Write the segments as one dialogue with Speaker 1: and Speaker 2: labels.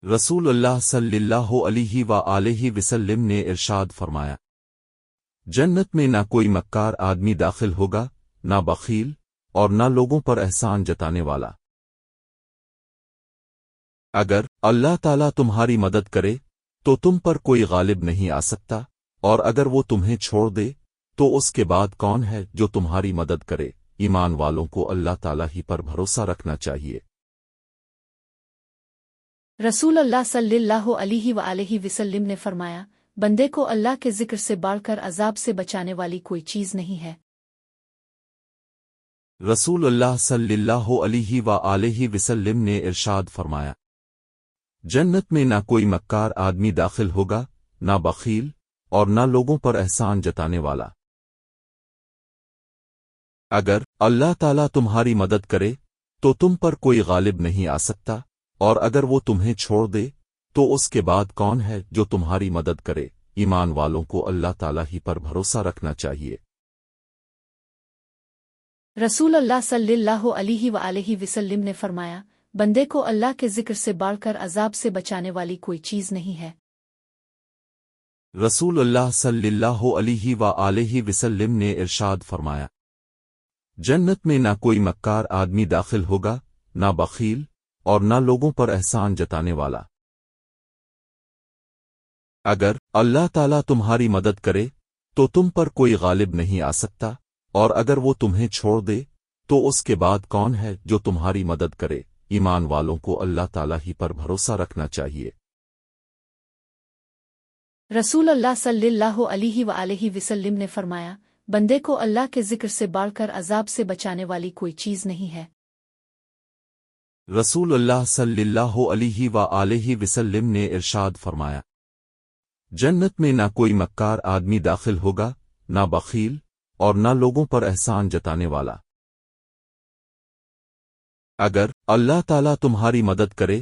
Speaker 1: رسول اللہ صلی اللہ علیہ وآلہ وسلم نے ارشاد فرمایا، جنت میں نہ کوئی مکار آدمی داخل ہوگا، نہ بخیل، اور نہ لوگوں پر احسان جتانے والا۔ اگر اللہ تعالیٰ تمہاری مدد کرے تو تم پر کوئی غالب نہیں آ سکتا، اور اگر وہ تمہیں چھوڑ دے تو اس کے بعد کون ہے جو تمہاری مدد کرے؟ ایمان والوں کو اللہ تعالیٰ ہی پر بھروسہ رکھنا چاہیے۔
Speaker 2: رسول اللہ صلی اللہ علیہ وآلہ وسلم نے فرمایا، بندے کو اللہ کے ذکر سے بڑھ کر عذاب سے بچانے والی کوئی چیز نہیں ہے۔
Speaker 1: رسول اللہ صلی اللہ علیہ وآلہ وسلم نے ارشاد فرمایا، جنت میں نہ کوئی مکار آدمی داخل ہوگا، نہ بخیل، اور نہ لوگوں پر احسان جتانے والا۔ اگر اللہ تعالیٰ تمہاری مدد کرے تو تم پر کوئی غالب نہیں آ سکتا، اور اگر وہ تمہیں چھوڑ دے تو اس کے بعد کون ہے جو تمہاری مدد کرے؟ ایمان والوں کو اللہ تعالیٰ ہی پر بھروسہ رکھنا چاہیے۔
Speaker 2: رسول اللہ صلی اللہ علیہ وآلہ وسلم نے فرمایا، بندے کو اللہ کے ذکر سے بڑھ کر عذاب سے بچانے والی کوئی چیز نہیں ہے۔
Speaker 1: رسول اللہ صلی اللہ علیہ وآلہ وسلم نے ارشاد فرمایا، جنت میں نہ کوئی مکار آدمی داخل ہوگا، نہ بخیل، اور نہ لوگوں پر احسان جتانے والا۔ اگر اللہ تعالیٰ تمہاری مدد کرے تو تم پر کوئی غالب نہیں آ سکتا، اور اگر وہ تمہیں چھوڑ دے تو اس کے بعد کون ہے جو تمہاری مدد کرے؟ ایمان والوں کو اللہ تعالیٰ ہی پر بھروسہ رکھنا چاہیے۔
Speaker 2: رسول اللہ صلی اللہ علیہ وآلہ وسلم نے فرمایا، بندے کو اللہ کے ذکر سے بڑھ کر عذاب سے بچانے والی کوئی چیز نہیں ہے۔
Speaker 1: رسول اللہ صلی اللہ علیہ وآلہ وسلم نے ارشاد فرمایا، جنت میں نہ کوئی مکار آدمی داخل ہوگا، نہ بخیل، اور نہ لوگوں پر احسان جتانے والا۔ اگر اللہ تعالیٰ تمہاری مدد کرے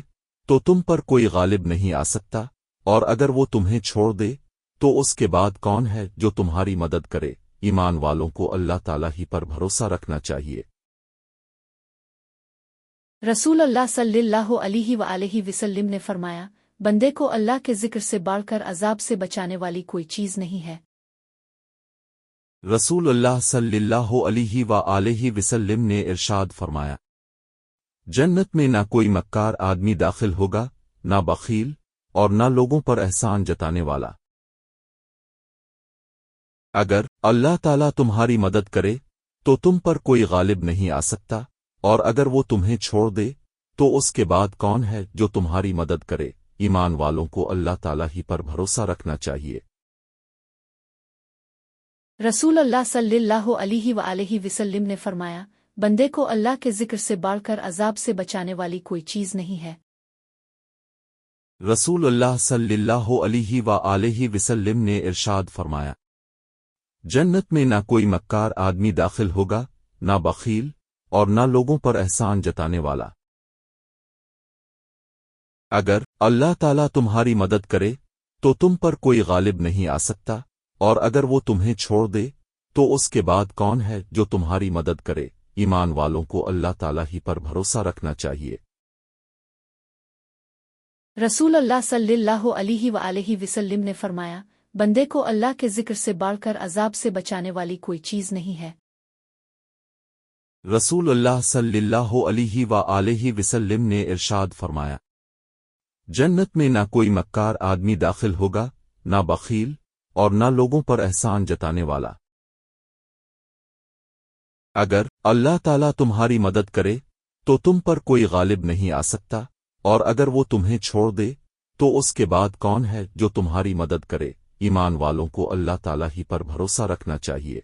Speaker 1: تو تم پر کوئی غالب نہیں آ سکتا، اور اگر وہ تمہیں چھوڑ دے تو اس کے بعد کون ہے جو تمہاری مدد کرے؟ ایمان والوں کو اللہ تعالیٰ ہی پر بھروسہ رکھنا چاہیے۔
Speaker 2: رسول اللہ صلی اللہ علیہ وآلہ وسلم نے فرمایا، بندے کو اللہ کے ذکر سے بڑھ کر عذاب سے بچانے والی کوئی چیز نہیں ہے۔
Speaker 1: رسول اللہ صلی اللہ علیہ وآلہ وسلم نے ارشاد فرمایا، جنت میں نہ کوئی مکار آدمی داخل ہوگا، نہ بخیل، اور نہ لوگوں پر احسان جتانے والا۔ اگر اللہ تعالیٰ تمہاری مدد کرے تو تم پر کوئی غالب نہیں آ سکتا، اور اگر وہ تمہیں چھوڑ دے تو اس کے بعد کون ہے جو تمہاری مدد کرے؟ ایمان والوں کو اللہ تعالیٰ ہی پر بھروسہ رکھنا چاہیے۔
Speaker 2: رسول اللہ صلی اللہ علیہ وآلہ وسلم نے فرمایا، بندے کو اللہ کے ذکر سے بڑھ کر عذاب سے بچانے والی کوئی چیز نہیں ہے۔
Speaker 1: رسول اللہ صلی اللہ علیہ وآلہ وسلم نے ارشاد فرمایا، جنت میں نہ کوئی مکار آدمی داخل ہوگا، نہ بخیل، اور نہ لوگوں پر احسان جتانے والا۔ اگر اللہ تعالیٰ تمہاری مدد کرے تو تم پر کوئی غالب نہیں آ سکتا، اور اگر وہ تمہیں چھوڑ دے تو اس کے بعد کون ہے جو تمہاری مدد کرے؟ ایمان والوں کو اللہ تعالیٰ ہی پر بھروسہ رکھنا چاہیے۔
Speaker 2: رسول اللہ صلی اللہ علیہ وآلہ وسلم نے فرمایا، بندے کو اللہ کے ذکر سے بڑھ کر عذاب سے بچانے والی کوئی چیز نہیں ہے۔
Speaker 1: رسول اللہ صلی اللہ علیہ وآلہ وسلم نے ارشاد فرمایا، جنت میں نہ کوئی مکار آدمی داخل ہوگا، نہ بخیل، اور نہ لوگوں پر احسان جتانے والا۔ اگر اللہ تعالیٰ تمہاری مدد کرے تو تم پر کوئی غالب نہیں آ سکتا، اور اگر وہ تمہیں چھوڑ دے تو اس کے بعد کون ہے جو تمہاری مدد کرے؟ ایمان والوں کو اللہ تعالیٰ ہی پر بھروسہ رکھنا چاہیے۔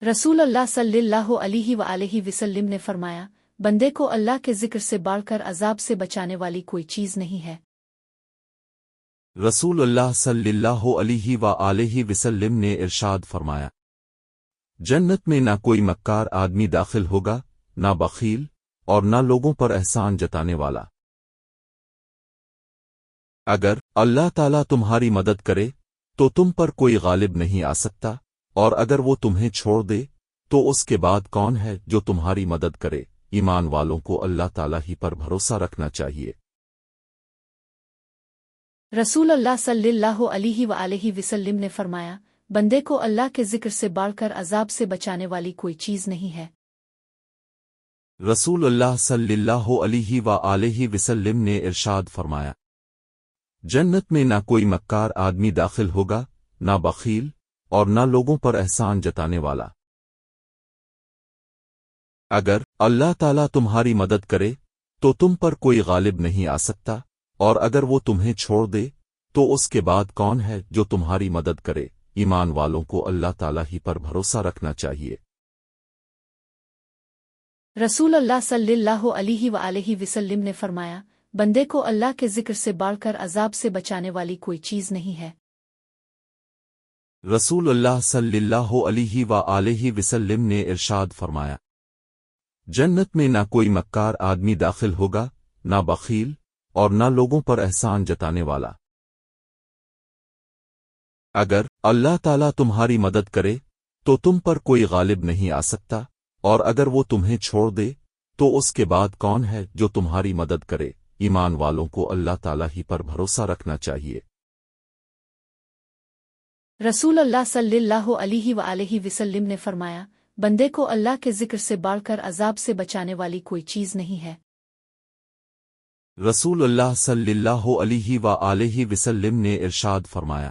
Speaker 2: رسول اللہ صلی اللہ علیہ وآلہ وسلم نے فرمایا، بندے کو اللہ کے ذکر سے بڑھ کر عذاب سے بچانے والی کوئی چیز نہیں ہے۔
Speaker 1: رسول اللہ صلی اللہ علیہ وآلہ وسلم نے ارشاد فرمایا، جنت میں نہ کوئی مکار آدمی داخل ہوگا، نہ بخیل، اور نہ لوگوں پر احسان جتانے والا۔ اگر اللہ تعالیٰ تمہاری مدد کرے تو تم پر کوئی غالب نہیں آ سکتا، اور اگر وہ تمہیں چھوڑ دے تو اس کے بعد کون ہے جو تمہاری مدد کرے؟ ایمان والوں کو اللہ تعالیٰ ہی پر بھروسہ رکھنا چاہیے۔
Speaker 2: رسول اللہ صلی اللہ علیہ وآلہ وسلم نے فرمایا، بندے کو اللہ کے ذکر سے بڑھ کر عذاب سے بچانے والی کوئی چیز نہیں ہے۔
Speaker 1: رسول اللہ صلی اللہ علیہ وآلہ وسلم نے ارشاد فرمایا، جنت میں نہ کوئی مکار آدمی داخل ہوگا، نہ بخیل، اور نہ لوگوں پر احسان جتانے والا۔ اگر اللہ تعالیٰ تمہاری مدد کرے تو تم پر کوئی غالب نہیں آ سکتا، اور اگر وہ تمہیں چھوڑ دے تو اس کے بعد کون ہے جو تمہاری مدد کرے؟ ایمان والوں کو اللہ تعالیٰ ہی پر بھروسہ رکھنا چاہیے۔
Speaker 2: رسول اللہ صلی اللہ علیہ وآلہ وسلم نے فرمایا، بندے کو اللہ کے ذکر سے بڑھ کر عذاب سے بچانے والی کوئی چیز نہیں ہے۔
Speaker 1: رسول اللہ صلی اللہ علیہ وآلہ وسلم نے ارشاد فرمایا، جنت میں نہ کوئی مکار آدمی داخل ہوگا، نہ بخیل، اور نہ لوگوں پر احسان جتانے والا۔ اگر اللہ تعالیٰ تمہاری مدد کرے تو تم پر کوئی غالب نہیں آ سکتا، اور اگر وہ تمہیں چھوڑ دے تو اس کے بعد کون ہے جو تمہاری مدد کرے؟ ایمان والوں کو اللہ تعالیٰ ہی پر بھروسہ رکھنا چاہیے۔
Speaker 2: رسول اللہ صلی اللہ علیہ وآلہ وسلم نے فرمایا، بندے کو اللہ کے ذکر سے بڑھ کر عذاب سے بچانے والی کوئی چیز نہیں ہے۔
Speaker 1: رسول اللہ صلی اللہ علیہ وآلہ وسلم نے ارشاد فرمایا،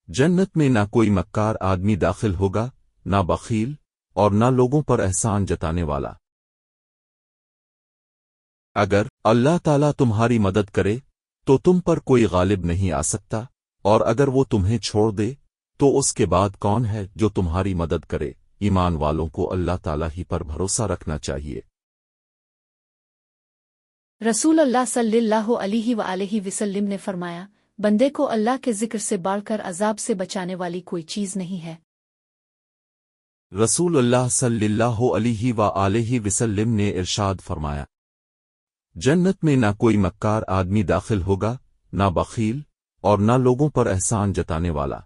Speaker 1: جنت میں نہ کوئی مکار آدمی داخل ہوگا، نہ بخیل، اور نہ لوگوں پر احسان جتانے والا۔ اگر اللہ تعالیٰ تمہاری مدد کرے تو تم پر کوئی غالب نہیں آ سکتا، اور اگر وہ تمہیں چھوڑ دے تو اس کے بعد کون ہے جو تمہاری مدد کرے؟ ایمان والوں کو اللہ تعالیٰ ہی پر بھروسہ رکھنا چاہیے۔
Speaker 2: رسول اللہ صلی اللہ علیہ وآلہ وسلم نے فرمایا، بندے کو اللہ کے ذکر سے بڑھ کر عذاب سے بچانے والی کوئی چیز نہیں ہے۔
Speaker 1: رسول اللہ صلی اللہ علیہ وآلہ وسلم نے ارشاد فرمایا، جنت میں نہ کوئی مکار آدمی داخل ہوگا، نہ بخیل، اور نہ لوگوں پر احسان جتانے والا۔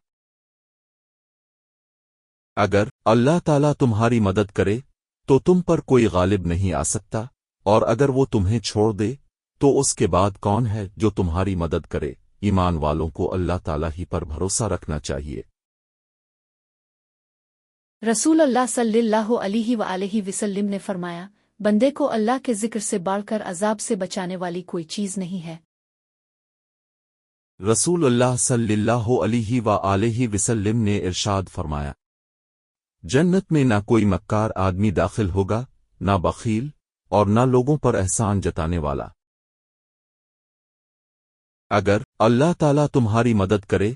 Speaker 1: اگر اللہ تعالیٰ تمہاری مدد کرے تو تم پر کوئی غالب نہیں آ سکتا، اور اگر وہ تمہیں چھوڑ دے تو اس کے بعد کون ہے جو تمہاری مدد کرے؟ ایمان والوں کو اللہ تعالیٰ ہی پر بھروسہ رکھنا چاہیے۔
Speaker 2: رسول اللہ صلی اللہ علیہ وآلہ وسلم نے فرمایا، بندے کو اللہ کے ذکر سے بڑھ کر عذاب سے بچانے والی کوئی چیز نہیں ہے۔
Speaker 1: رسول اللہ صلی اللہ علیہ وآلہ وسلم نے ارشاد فرمایا، جنت میں نہ کوئی مکار آدمی داخل ہوگا، نہ بخیل، اور نہ لوگوں پر احسان جتانے والا۔ اگر اللہ تعالیٰ تمہاری مدد کرے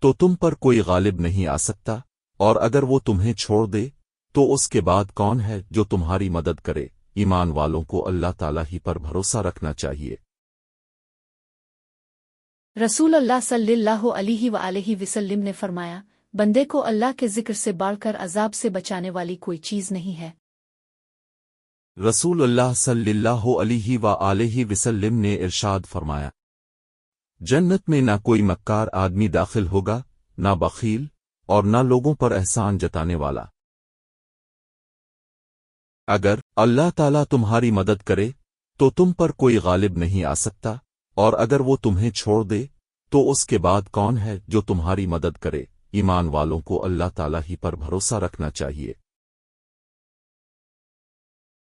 Speaker 1: تو تم پر کوئی غالب نہیں آ سکتا، اور اگر وہ تمہیں چھوڑ دے تو اس کے بعد کون ہے جو تمہاری مدد کرے؟ ایمان والوں کو اللہ تعالیٰ ہی پر بھروسہ رکھنا چاہیے۔
Speaker 2: رسول اللہ صلی اللہ علیہ وآلہ وسلم نے فرمایا، بندے کو اللہ کے ذکر سے بڑھ کر عذاب سے بچانے والی کوئی چیز نہیں ہے۔
Speaker 1: رسول اللہ صلی اللہ علیہ وآلہ وسلم نے ارشاد فرمایا، جنت میں نہ کوئی مکار آدمی داخل ہوگا، نہ بخیل، اور نہ لوگوں پر احسان جتانے والا۔ اگر اللہ تعالیٰ تمہاری مدد کرے تو تم پر کوئی غالب نہیں آ سکتا، اور اگر وہ تمہیں چھوڑ دے تو اس کے بعد کون ہے جو تمہاری مدد کرے؟ ایمان والوں کو اللہ تعالیٰ ہی پر بھروسہ رکھنا چاہیے۔